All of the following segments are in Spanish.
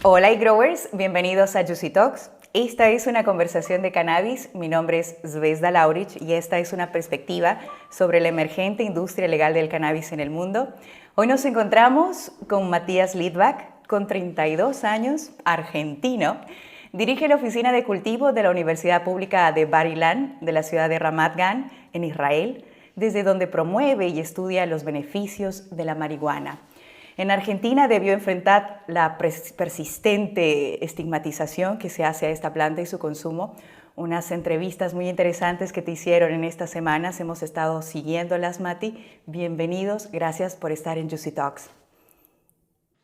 Hola growers, bienvenidos a Juicy Talks. Esta es una conversación de cannabis. Mi nombre es Zvezda Laurich y esta es una perspectiva sobre la emergente industria legal del cannabis en el mundo. Hoy nos encontramos con Matías Litvak, con 32 años, argentino. Dirige la oficina de cultivo de la Universidad Pública de Bar Ilan de la ciudad de Ramat Gan, en Israel, desde donde promueve y estudia los beneficios de la marihuana. En Argentina debió enfrentar la persistente estigmatización que se hace a esta planta y su consumo. Unas entrevistas muy interesantes que te hicieron en estas semanas, hemos estado siguiéndolas, Mati. Bienvenidos, gracias por estar en Juicy Talks.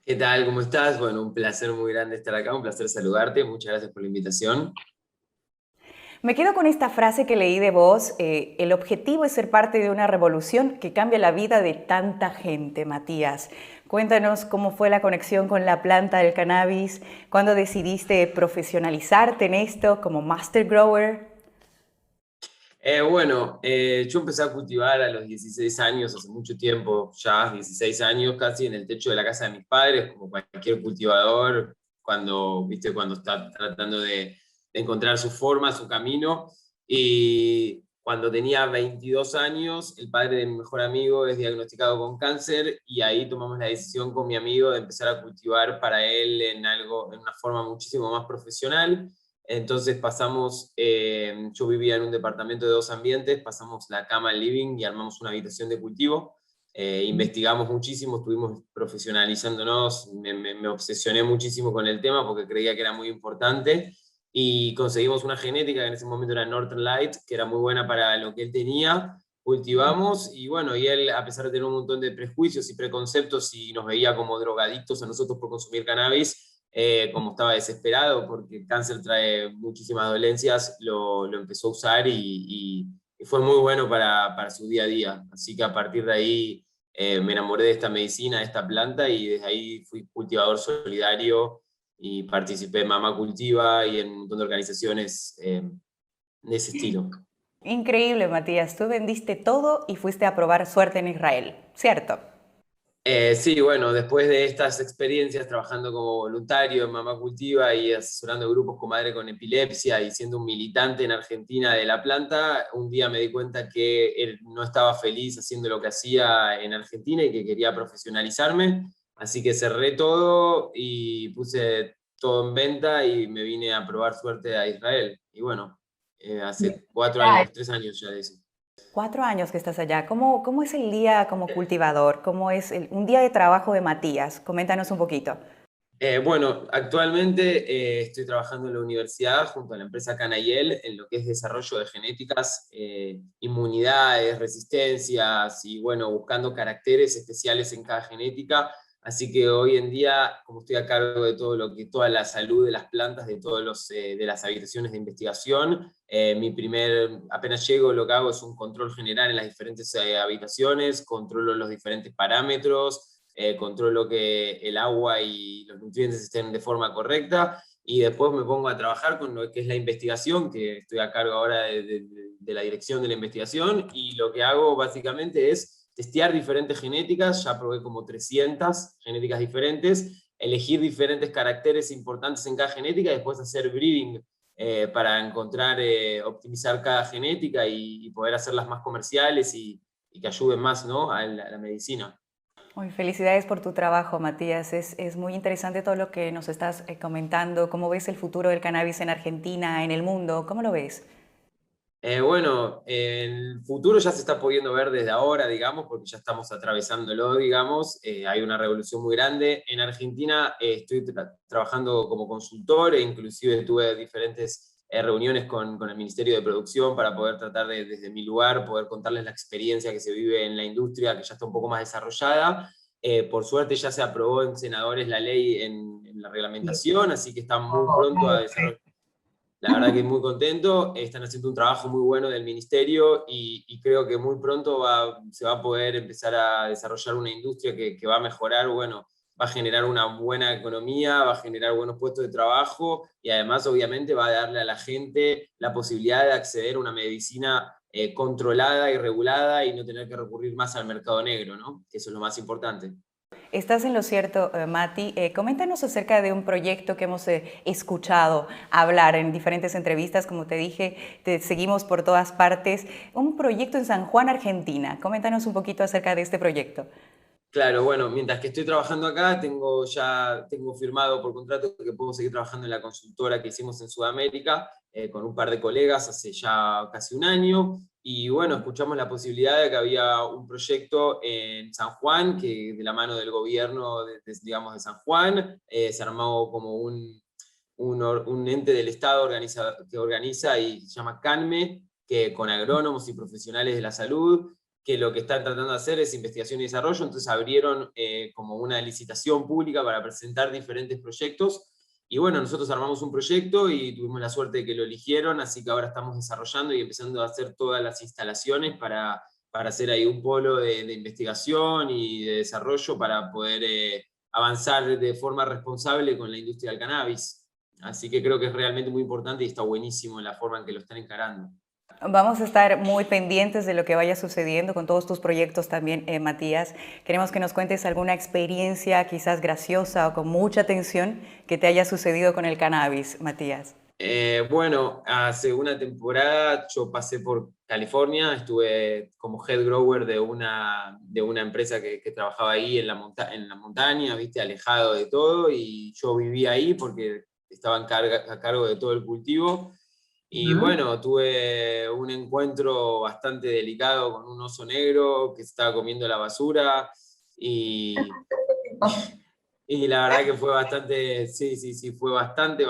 ¿Qué tal? ¿Cómo estás? Bueno, un placer muy grande estar acá, un placer saludarte. Muchas gracias por la invitación. Me quedo con esta frase que leí de vos, el objetivo es ser parte de una revolución que cambia la vida de tanta gente, Matías. Cuéntanos cómo fue la conexión con la planta del cannabis, cuándo decidiste profesionalizarte en esto como master grower. Yo empecé a cultivar a los 16 años, hace mucho tiempo, ya 16 años casi, en el techo de la casa de mis padres, como cualquier cultivador, cuando está tratando de encontrar su forma, su camino. Y cuando tenía 22 años, el padre de mi mejor amigo es diagnosticado con cáncer y ahí tomamos la decisión con mi amigo de empezar a cultivar para él en una forma muchísimo más profesional. Entonces yo vivía en un departamento de 2 ambientes, pasamos la cama al living y armamos una habitación de cultivo. Investigamos muchísimo, estuvimos profesionalizándonos, me obsesioné muchísimo con el tema porque creía que era muy importante y conseguimos una genética que en ese momento era Northern Light, que era muy buena para lo que él tenía. Cultivamos y bueno, y él, a pesar de tener un montón de prejuicios y preconceptos y nos veía como drogadictos a nosotros por consumir cannabis, como estaba desesperado porque el cáncer trae muchísimas dolencias, lo empezó a usar y fue muy bueno para su día a día. Así que a partir de ahí me enamoré de esta medicina, de esta planta y desde ahí fui cultivador solidario y participé en Mamá Cultiva y en un montón de organizaciones de ese estilo. Increíble, Matías. Tú vendiste todo y fuiste a probar suerte en Israel, ¿cierto? Sí, bueno, después de estas experiencias trabajando como voluntario en Mamá Cultiva y asesorando grupos con madre con epilepsia y siendo un militante en Argentina de la planta, un día me di cuenta que él no estaba feliz haciendo lo que hacía en Argentina y que quería profesionalizarme, así que cerré todo y puse todo en venta y me vine a probar suerte a Israel. Y bueno, hace 4 años, 3 años ya de eso. 4 años que estás allá. ¿Cómo es el día como cultivador? ¿Cómo es un día de trabajo de Matías? Coméntanos un poquito. Actualmente estoy trabajando en la universidad junto a la empresa Canayel en lo que es desarrollo de genéticas, inmunidades, resistencias y bueno, buscando caracteres especiales en cada genética. Así que hoy en día, como estoy a cargo de toda la salud de las plantas, de las habitaciones de investigación, apenas llego, lo que hago es un control general en las diferentes habitaciones, controlo los diferentes parámetros, controlo que el agua y los nutrientes estén de forma correcta y después me pongo a trabajar con lo que es la investigación, que estoy a cargo ahora de la dirección de la investigación y lo que hago básicamente es testear diferentes genéticas, ya probé como 300 genéticas diferentes, elegir diferentes caracteres importantes en cada genética y después hacer breeding para optimizar cada genética y poder hacerlas más comerciales y que ayuden más, ¿no?, a la medicina. Muy felicidades por tu trabajo, Matías. Es muy interesante todo lo que nos estás comentando. ¿Cómo ves el futuro del cannabis en Argentina, en el mundo? ¿Cómo lo ves? El futuro ya se está pudiendo ver desde ahora, digamos, porque ya estamos atravesándolo, digamos. Hay una revolución muy grande. En Argentina estoy trabajando como consultor e inclusive tuve diferentes reuniones con el Ministerio de Producción para poder tratar de, desde mi lugar, poder contarles la experiencia que se vive en la industria, que ya está un poco más desarrollada. Por suerte ya se aprobó en senadores la ley en la reglamentación, así que está muy pronto a desarrollar. La verdad que muy contento, están haciendo un trabajo muy bueno del ministerio y creo que muy pronto se va a poder empezar a desarrollar una industria que va a mejorar, bueno, va a generar una buena economía, va a generar buenos puestos de trabajo y además obviamente va a darle a la gente la posibilidad de acceder a una medicina controlada y regulada y no tener que recurrir más al mercado negro, ¿no? Que eso es lo más importante. Estás en lo cierto, Mati. Coméntanos acerca de un proyecto que hemos escuchado hablar en diferentes entrevistas. Como te dije, te seguimos por todas partes. Un proyecto en San Juan, Argentina. Coméntanos un poquito acerca de este proyecto. Claro, bueno, mientras que estoy trabajando acá, tengo firmado por contrato que puedo seguir trabajando en la consultora que hicimos en Sudamérica, con un par de colegas hace ya casi un año. Y bueno, escuchamos la posibilidad de que había un proyecto en San Juan, que de la mano del gobierno, digamos, de San Juan, se armó como un ente del Estado que organiza y se llama CANME, que con agrónomos y profesionales de la salud, que lo que están tratando de hacer es investigación y desarrollo. Entonces abrieron como una licitación pública para presentar diferentes proyectos. Y bueno, nosotros armamos un proyecto y tuvimos la suerte de que lo eligieron, así que ahora estamos desarrollando y empezando a hacer todas las instalaciones para hacer ahí un polo de investigación y de desarrollo para poder avanzar de forma responsable con la industria del cannabis. Así que creo que es realmente muy importante y está buenísimo la forma en que lo están encarando. Vamos a estar muy pendientes de lo que vaya sucediendo con todos tus proyectos también, Matías. Queremos que nos cuentes alguna experiencia quizás graciosa o con mucha tensión que te haya sucedido con el cannabis, Matías. Bueno, hace una temporada yo pasé por California, estuve como head grower de una empresa que trabajaba ahí en la montaña, viste, alejado de todo, y yo vivía ahí porque estaba a cargo de todo el cultivo. Y bueno, tuve un encuentro bastante delicado con un oso negro que se estaba comiendo la basura y, y la verdad que fue bastante, sí, sí, sí, fue bastante,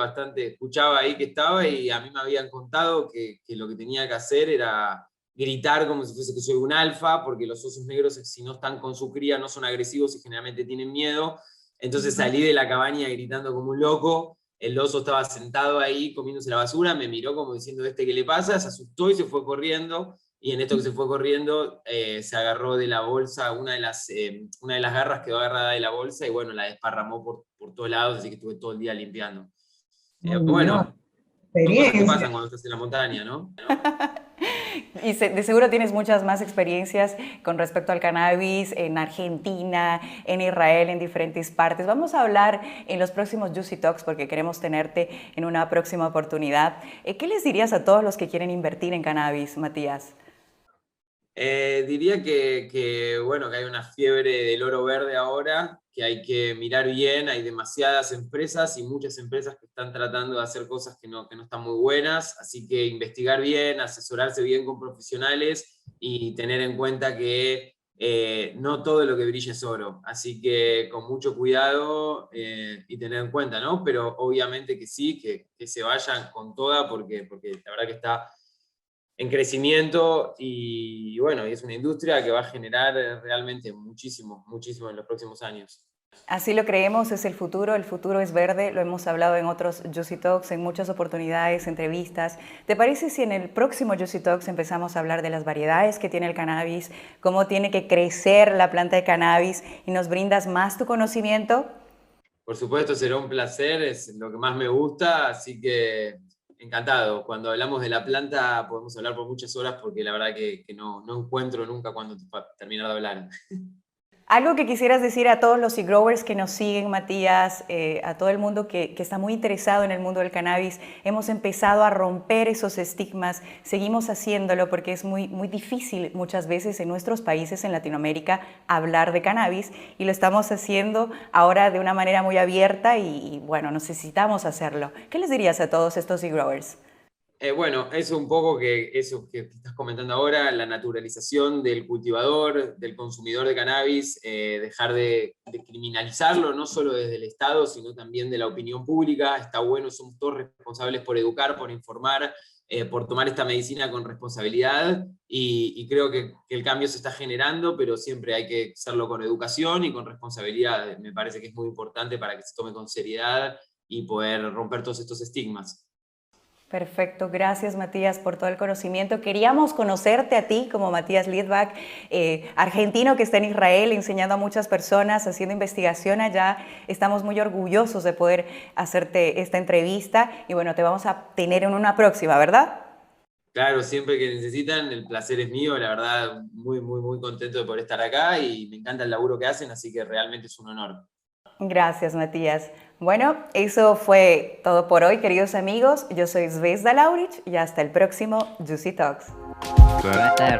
escuchaba ahí que estaba y a mí me habían contado que lo que tenía que hacer era gritar como si fuese que soy un alfa, porque los osos negros, si no están con su cría, no son agresivos y generalmente tienen miedo. Entonces salí de la cabaña gritando como un loco. El oso estaba sentado ahí comiéndose la basura, me miró como diciendo, ¿este qué le pasa? Se asustó y se fue corriendo. Y en esto que se fue corriendo, se agarró de la bolsa, una de las garras quedó agarrada de la bolsa y bueno, la desparramó por todos lados, así que estuve todo el día limpiando. Dios, Bueno, son cosas que experiencia. pasan cuando estás en la montaña, ¿no? Y de seguro tienes muchas más experiencias con respecto al cannabis en Argentina, en Israel, en diferentes partes. Vamos a hablar en los próximos Juicy Talks porque queremos tenerte en una próxima oportunidad. ¿Qué les dirías a todos los que quieren invertir en cannabis, Matías? Diría bueno, que hay una fiebre del oro verde ahora, que hay que mirar bien, hay demasiadas empresas y muchas empresas que están tratando de hacer cosas que no están muy buenas, así que investigar bien, asesorarse bien con profesionales y tener en cuenta que no todo lo que brilla es oro, así que con mucho cuidado y tener en cuenta, ¿no? Pero obviamente que sí, que se vayan con toda porque la verdad que está en crecimiento y bueno, es una industria que va a generar realmente muchísimo, muchísimo en los próximos años. Así lo creemos, es el futuro es verde, lo hemos hablado en otros Juicy Talks, en muchas oportunidades, entrevistas. ¿Te parece si en el próximo Juicy Talks empezamos a hablar de las variedades que tiene el cannabis, cómo tiene que crecer la planta de cannabis y nos brindas más tu conocimiento? Por supuesto, será un placer, es lo que más me gusta, así que encantado. Cuando hablamos de la planta podemos hablar por muchas horas porque la verdad que no encuentro nunca cuando terminar de hablar. Algo que quisieras decir a todos los e-growers que nos siguen, Matías, a todo el mundo que está muy interesado en el mundo del cannabis. Hemos empezado a romper esos estigmas, seguimos haciéndolo porque es muy, muy difícil muchas veces en nuestros países, en Latinoamérica, hablar de cannabis y lo estamos haciendo ahora de una manera muy abierta y bueno, necesitamos hacerlo. ¿Qué les dirías a todos estos e-growers? Bueno, es un poco que eso que estás comentando ahora, la naturalización del cultivador, del consumidor de cannabis, dejar de criminalizarlo, no solo desde el Estado, sino también de la opinión pública. Está bueno, somos todos responsables por educar, por informar, por tomar esta medicina con responsabilidad y creo que el cambio se está generando, pero siempre hay que hacerlo con educación y con responsabilidad. Me parece que es muy importante para que se tome con seriedad y poder romper todos estos estigmas. Perfecto, gracias Matías por todo el conocimiento. Queríamos conocerte a ti como Matías Litvak, argentino que está en Israel enseñando a muchas personas, haciendo investigación allá. Estamos muy orgullosos de poder hacerte esta entrevista y bueno, te vamos a tener en una próxima, ¿verdad? Claro, siempre que necesitan, el placer es mío, la verdad, muy, muy, muy contento de poder estar acá y me encanta el laburo que hacen, así que realmente es un honor. Gracias, Matías. Bueno, eso fue todo por hoy, queridos amigos. Yo soy Zvezda Laurich y hasta el próximo Juicy Talks. Placer.